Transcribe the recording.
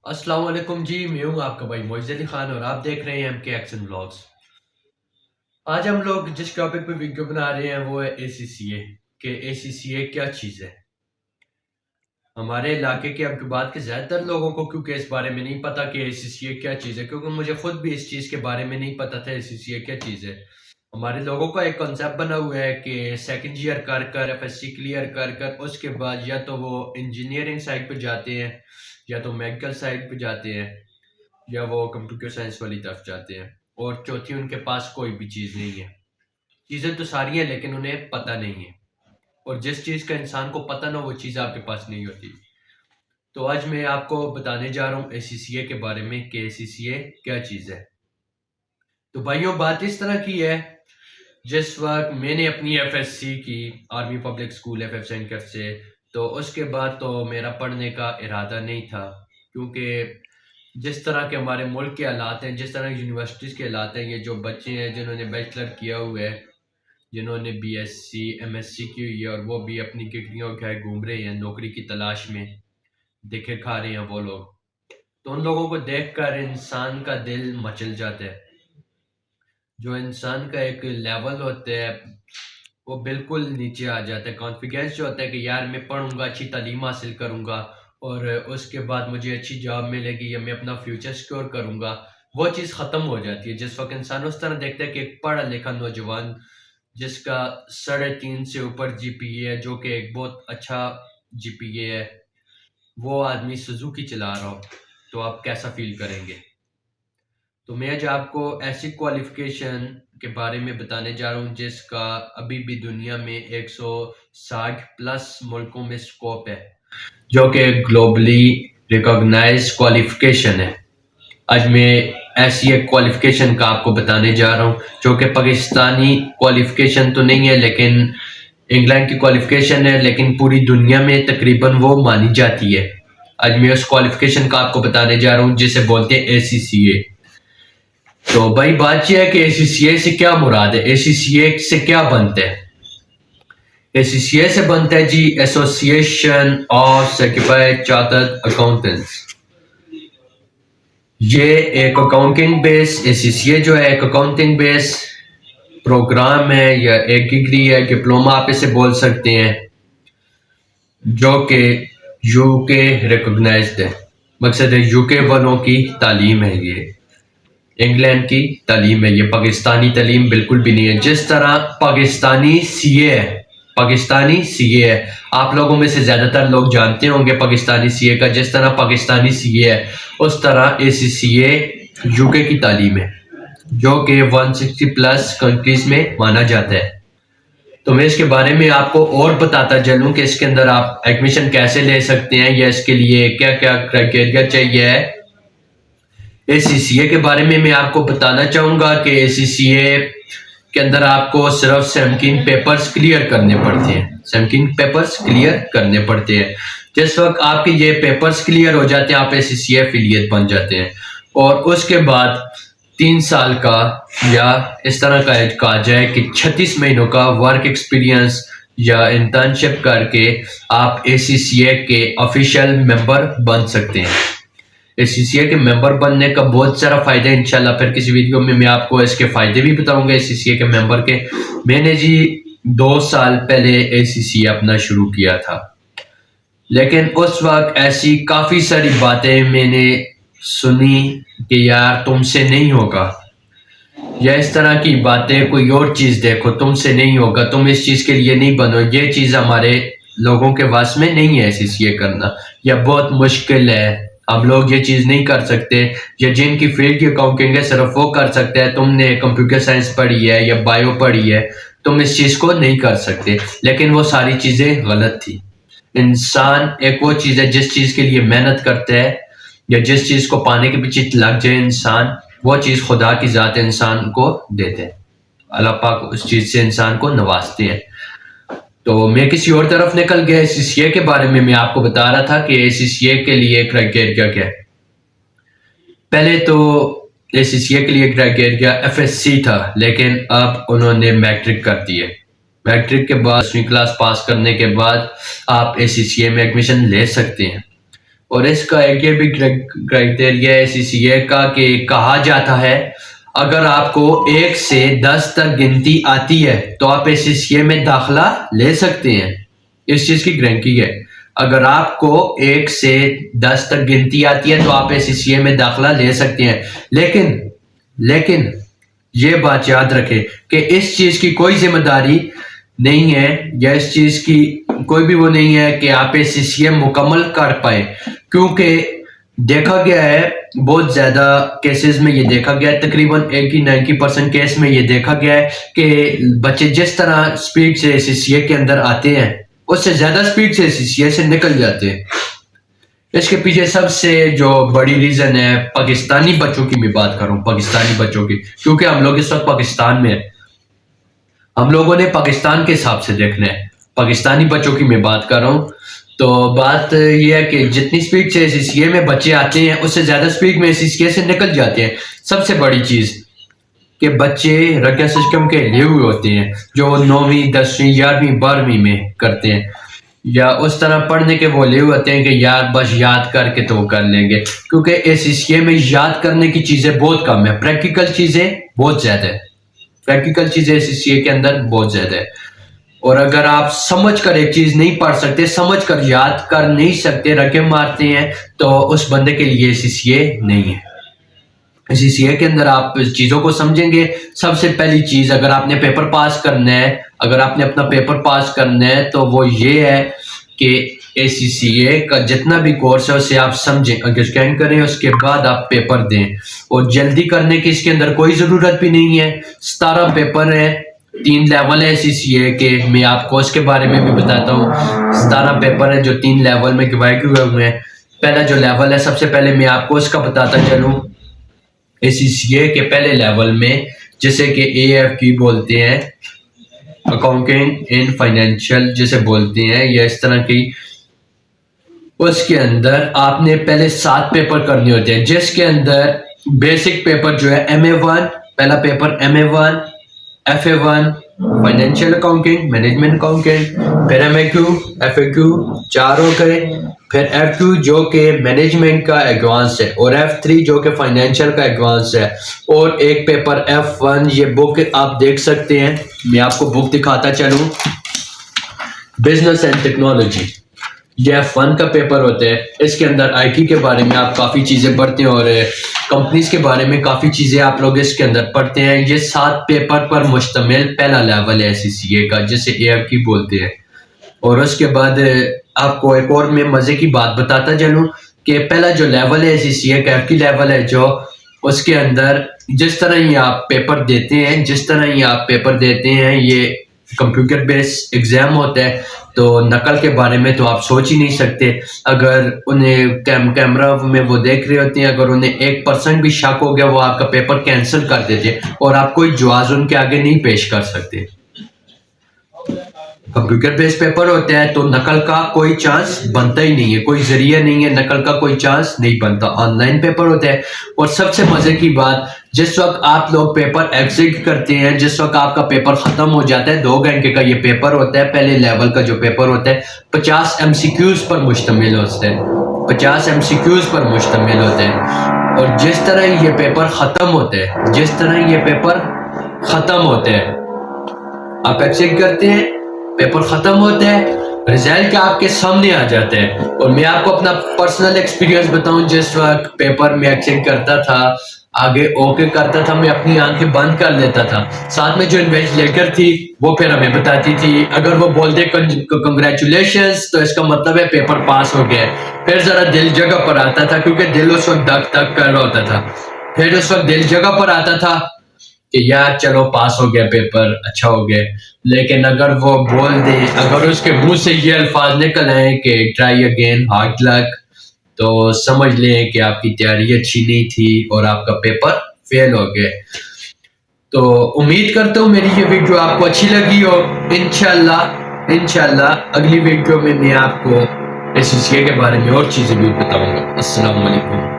السلام علیکم جی، میں ہوں آپ کا بھائی معز علی خان اور آپ دیکھ رہے ہیں ایم کے ایکشن بلاگز۔ آج ہم لوگ جس ٹاپک پہ ویڈیو بنا رہے ہیں وہ ہے اے سی سی اے، کہ اے سی سی اے کیا چیز ہے۔ ہمارے علاقے کے اب کی بات کے زیادہ تر لوگوں کو کیونکہ اس بارے میں نہیں پتا کہ اے سی سی اے کیا چیز ہے، کیونکہ مجھے خود بھی اس چیز کے بارے میں نہیں پتا تھا اے سی سی اے کیا چیز ہے۔ ہمارے لوگوں کا ایک کنسیپٹ بنا ہوا ہے کہ سیکنڈ ایئر کر کر ایف ایس سی کلیئر کر کر اس کے بعد یا تو وہ انجینئرنگ سائڈ پہ جاتے ہیں یا تو میڈیکل سائڈ پہ جاتے ہیں یا وہ کمپیوٹر سائنس والی طرف جاتے ہیں، اور چوتھی ان کے پاس کوئی بھی چیز نہیں ہے۔ چیزیں تو ساری ہیں لیکن انہیں پتہ نہیں ہے، اور جس چیز کا انسان کو پتہ نہ وہ چیز آپ کے پاس نہیں ہوتی۔ تو آج میں آپ کو بتانے جا رہا ہوں اے سی سی اے کے بارے میں کہ اے سی سی اے کیا چیز ہے۔ تو بھائیوں، بات اس طرح کی ہے، جس وقت میں نے اپنی ایف ایس سی کی army public school F F سینکر سے، تو اس کے بعد تو میرا پڑھنے کا ارادہ نہیں تھا، کیونکہ جس طرح کے ہمارے ملک کے حالات ہیں، جس طرح یونیورسٹیز کے حالات ہیں، یہ جو بچے ہیں جنہوں نے بیچلر کیا ہوا ہے، جنہوں نے B S C M S C کی ہوئی ہے، اور وہ بھی اپنی ڈگریوں کے گھوم رہے ہیں نوکری کی تلاش میں، دیکھے کھا رہے ہیں وہ لوگ، تو ان لوگوں کو دیکھ کر انسان کا دل مچل جاتا ہے۔ جو انسان کا ایک لیول ہوتا ہے وہ بالکل نیچے آ جاتا ہے۔ کانفیڈینس جو ہوتا ہے کہ یار میں پڑھوں گا، اچھی تعلیم حاصل کروں گا اور اس کے بعد مجھے اچھی جاب ملے گی یا میں اپنا فیوچر سیکور کروں گا، وہ چیز ختم ہو جاتی ہے جس وقت انسان اس طرح دیکھتا ہے کہ ایک پڑھا لکھا نوجوان جس کا 3.5 سے اوپر جی پی اے ہے، جو کہ ایک بہت اچھا جی پی اے ہے، وہ آدمی سوزوکی چلا رہا ہو، تو آپ کیسا فیل کریں گے؟ تو میں آج آپ کو ایسی کوالیفیکیشن کے بارے میں بتانے جا رہا ہوں جس کا ابھی بھی دنیا میں 160+ ملکوں میں سکوپ ہے، جو کہ گلوبلی ریکاگنائز کوالیفیکیشن ہے۔ آج میں ایسی ایک کوالیفیکیشن کا آپ کو بتانے جا رہا ہوں جو کہ پاکستانی کوالیفیکیشن تو نہیں ہے لیکن انگلینڈ کی کوالیفیکیشن ہے، لیکن پوری دنیا میں تقریباً وہ مانی جاتی ہے۔ آج میں اس کوالیفیکیشن کا آپ کو بتانے جا رہا ہوں جسے بولتے ہیں اے سی سی اے۔ تو بھائی بات یہ ہے کہ اے سی سی اے سے کیا مراد ہے، اے سی سی اے سے کیا بنتا ہے؟ اے سی سی اے سے بنتا ہے جی ایسوسی ایشن آف سرٹیفائڈ چارٹرڈ اکاؤنٹنٹس۔ یہ ایک اکاؤنٹنگ بیس، اے سی سی اے جو ہے ایک اکاؤنٹنگ بیس پروگرام ہے یا ایک ڈگری ہے، ڈپلوما آپ اسے بول سکتے ہیں، جو کہ یو کے ریکوگنائزڈ ہے۔ مقصد ہے یو کے والوں کی تعلیم ہے، یہ انگلینڈ کی تعلیم ہے، یہ پاکستانی تعلیم بالکل بھی نہیں ہے۔ جس طرح پاکستانی سی اے ہے، پاکستانی سی اے ہے، آپ لوگوں میں سے زیادہ تر لوگ جانتے ہوں گے پاکستانی سی اے کا، جس طرح پاکستانی سی اے ہے اس طرح اے سی سی اے یو کے کی تعلیم ہے، جو کہ 160+ کنٹریز میں مانا جاتا ہے۔ تو میں اس کے بارے میں آپ کو اور بتاتا چلوں کہ اس کے اندر آپ ایڈمیشن کیسے لے سکتے ہیں یا اس کے لیے کیا کیا کرائٹیریا چاہیے ہے۔ اے سی سی اے کے بارے میں آپ کو بتانا چاہوں گا کہ اے سی سی اے کے اندر آپ کو صرف 17 پیپرز کلیئر کرنے پڑتے ہیں، 17 پیپرز کلیئر کرنے پڑتے ہیں۔ جس وقت آپ کے یہ پیپرز کلیئر ہو جاتے ہیں آپ اے سی سی اے ایفیلیٹ بن جاتے ہیں، اور اس کے بعد 3 سال کا یا اس طرح کا کہا جائے کہ 36 مہینوں کا ورک ایکسپیرینس یا انٹرنشپ کر کے آپ اے سی سی اے کے آفیشیل ممبر بن سکتے ہیں۔ اے سی سی اے کے ممبر بننے کا بہت سارا فائدہ ہے، انشاءاللہ پھر کسی ویڈیو میں آپ کو اس کے فائدے بھی بتاؤں گا اے سی سی اے کے ممبر کے۔ میں نے جی 2 سال پہلے اے سی سی اے اپنا شروع کیا تھا، لیکن اس وقت ایسی کافی ساری باتیں میں نے سنی کہ یار تم سے نہیں ہوگا، یا اس طرح کی باتیں، کوئی اور چیز دیکھو، تم سے نہیں ہوگا، تم اس چیز کے لیے نہیں بنو، یہ چیز ہمارے لوگوں کے واس میں نہیں ہے اے سی سی اے کرنا، یا بہت مشکل ہے، ہم لوگ یہ چیز نہیں کر سکتے، یا جن کی فیلڈ کی اکاؤنٹنگ ہے صرف وہ کر سکتے ہیں، تم نے کمپیوٹر سائنس پڑھی ہے یا بایو پڑھی ہے، تم اس چیز کو نہیں کر سکتے۔ لیکن وہ ساری چیزیں غلط تھی۔ انسان ایک وہ چیز ہے جس چیز کے لیے محنت کرتا ہے یا جس چیز کو پانے کے پیچھے لگ جائے انسان، وہ چیز خدا کی ذات انسان کو دیتے ہیں، اللہ پاک اس چیز سے انسان کو نوازتے ہیں۔ تو میں کسی اور طرف نکل گیا، اے سی سی اے کے بارے میں آپ کو بتا رہا تھا کہ اے سی سی اے کے لیے کرائٹیریا کیا ہے۔ پہلے تو اے سی سی اے کے لیے کرائٹیریا ایف ایس سی تھا، لیکن اب انہوں نے میٹرک کر دی ہے۔ میٹرک کے بعد 10ویں کلاس پاس کرنے کے بعد آپ اے سی سی اے میں ایڈمیشن لے سکتے ہیں۔ اور اس کا ایک یہ بھی کرائٹیریا ہے ACCA کا کہ کہا جاتا ہے اگر آپ کو 1 سے 10 تک گنتی آتی ہے تو آپ ACCA میں داخلہ لے سکتے ہیں. اس چیز کی گارنٹی ہے. اگر آپ کو 1 سے 10 تک گنتی آتی ہے تو آپ ACCA میں داخلہ لے سکتے ہیں. لیکن یہ بات یاد رکھیں کہ اس چیز کی کوئی ذمہ داری نہیں ہے یا اس چیز کی کوئی بھی وہ نہیں ہے کہ آپ ACCA مکمل کر پائیں، کیونکہ دیکھا گیا ہے بہت زیادہ کیسز میں یہ دیکھا گیا ہے، تقریباً 90% کیس میں یہ دیکھا گیا ہے کہ بچے جس طرح سپیڈ سے ACCA کے اندر آتے ہیں اس سے زیادہ سپیڈ سے ACCA سے نکل جاتے ہیں. اس کے پیچھے سب سے جو بڑی ریزن ہے پاکستانی بچوں کی میں بات کروں، پاکستانی بچوں کی، کیونکہ ہم لوگ اس وقت پاکستان میں ہیں، ہم لوگوں نے پاکستان کے حساب سے دیکھنا ہے. پاکستانی بچوں کی میں بات کر رہا ہوں تو بات یہ ہے کہ جتنی سپیڈ سے ACCA میں بچے آتے ہیں اس سے زیادہ سپیڈ میں ACCA سے نکل جاتے ہیں. سب سے بڑی چیز کہ بچے رکیا سسٹم کے لیے ہوئے ہوتے ہیں جو 9ویں 10ویں 11ویں 12ویں میں کرتے ہیں، یا اس طرح پڑھنے کے وہ لیے ہوتے ہیں کہ یار بس یاد کر کے تو کر لیں گے، کیونکہ ACCA میں یاد کرنے کی چیزیں بہت کم ہے، پریکٹیکل چیزیں بہت زیادہ ہے. پریکٹیکل چیزیں ACCA کے اندر بہت زیادہ ہے. اور اگر آپ سمجھ کر ایک چیز نہیں پڑھ سکتے، سمجھ کر یاد کر نہیں سکتے، رکے مارتے ہیں، تو اس بندے کے لیے ACCA نہیں ہے. ACCA کے اندر آپ چیزوں کو سمجھیں گے. سب سے پہلی چیز اگر آپ نے پیپر پاس کرنا ہے، اگر آپ نے اپنا پیپر پاس کرنا ہے تو وہ یہ ہے کہ ACCA کا جتنا بھی کورس ہے اسے آپ سمجھیں، انڈرسٹینڈ کریں، اس کے بعد آپ پیپر دیں. اور جلدی کرنے کی اس کے اندر کوئی ضرورت بھی نہیں ہے. 17 پیپر ہیں، 3 لیول ہے ACCA کے. میں آپ کو اس کے بارے میں بھی بتاتا ہوں. 17 پیپر ہیں جو 3 لیول میں ڈیوائڈ ہوئے ہیں. پہلا جو لیول ہے، سب سے پہلے میں آپ کو اس کا بتاتا چلوں. ACCA کے پہلے لیول میں جسے کہ AFQ بولتے ہیں، اکاؤنٹنگ اینڈ فائنینشیل جسے بولتے ہیں، یا اس طرح کی، اس کے اندر آپ نے پہلے 7 پیپر کرنے ہوتے ہیں، جس کے اندر بیسک پیپر جو ہے MA1، پہلا paper MA1، FA1 financial accounting, management accounting, پھر MAQ، FAQ 4 ہو گئے، پھر FQ جو کہ مینجمنٹ کا ایڈوانس ہے، اور F3 جو کہ فائنینشیل کا ایڈوانس ہے، اور ایک پیپر F1. یہ بک آپ دیکھ سکتے ہیں، میں آپ کو بک دکھاتا چلوں، بزنس اینڈ ٹیکنالوجی. یہ F1 کا پیپر ہوتا ہے. اس کے اندر IT کے بارے میں آپ کافی چیزیں پڑھتے ہیں اور کمپنیز کے بارے میں کافی چیزیں آپ لوگ اس کے اندر پڑھتے ہیں. یہ 7 پیپر پر مشتمل پہلا لیول ہے ACCA کا، جسے AFQ بولتے ہیں. اور اس کے بعد آپ کو ایک اور میں مزے کی بات بتاتا چلوں کہ پہلا جو لیول ہے ACCA کا، FQ لیول ہے جو، اس کے اندر جس طرح ہی آپ پیپر دیتے ہیں یہ کمپیوٹر بیس ایگزام ہوتا ہے. تو نقل کے بارے میں تو آپ سوچ ہی نہیں سکتے. اگر انہیں کیمرہ میں وہ دیکھ رہے ہوتے ہیں، اگر انہیں 1% بھی شک ہو گیا وہ آپ کا پیپر کینسل کر دیتے اور آپ کوئی جواز ان کے آگے نہیں پیش کر سکتے. کمپیوٹر بیس پیپر ہوتا ہے تو نقل کا کوئی چانس بنتا ہی نہیں ہے، کوئی ذریعہ نہیں ہے، نقل کا کوئی چانس نہیں بنتا. آن لائن پیپر ہوتا ہے. اور سب سے مزے کی بات، جس وقت آپ لوگ پیپر ایگزٹ کرتے ہیں، جس وقت آپ کا پیپر ختم ہو جاتا ہے، 2 گھنٹے کا یہ پیپر ہوتا ہے. پہلے لیول کا جو پیپر ہوتا ہے 50 MCQs پر مشتمل ہوتا ہے، 50 MCQs پر مشتمل ہوتا ہے. اور جس طرح یہ پیپر ختم ہوتا ہے، آپ ایگزٹ کرتے ہیں، پیپر ختم ہوتا ہے، رزلٹ آپ کے سامنے آ جاتا ہے. اور میں آپ کو اپنا پرسنل ایکسپیرینس بتاؤں، جس وقت پیپر میں ایکسنٹ کرتا تھا، آگے اوکے کرتا تھا، میں اپنی آنکھیں بند کر لیتا تھا. ساتھ میں جو انویسٹیگیٹر تھی وہ پھر ہمیں بتاتی تھی، اگر وہ بولتے کنگریچولیشنز تو اس کا مطلب ہے پیپر پاس ہو گیا. پھر ذرا دل جگہ پر آتا تھا، کیونکہ دل اس وقت دھک دھک کر رہا ہوتا تھا. پھر اس وقت دل جگہ پر آتا تھا کہ یار چلو پاس ہو گیا پیپر، اچھا ہو گیا. لیکن اگر وہ بول دے، اگر اس کے منہ سے یہ الفاظ نکل آئے کہ ٹرائی اگین، ہارڈ لک، تو سمجھ لیں کہ آپ کی تیاری اچھی نہیں تھی اور آپ کا پیپر فیل ہو گیا. تو امید کرتا ہوں میری یہ ویڈیو آپ کو اچھی لگی ہو. انشاءاللہ اگلی ویڈیو میں آپ کو ACCA کے بارے میں اور چیزیں بھی بتاؤں گا. السلام علیکم.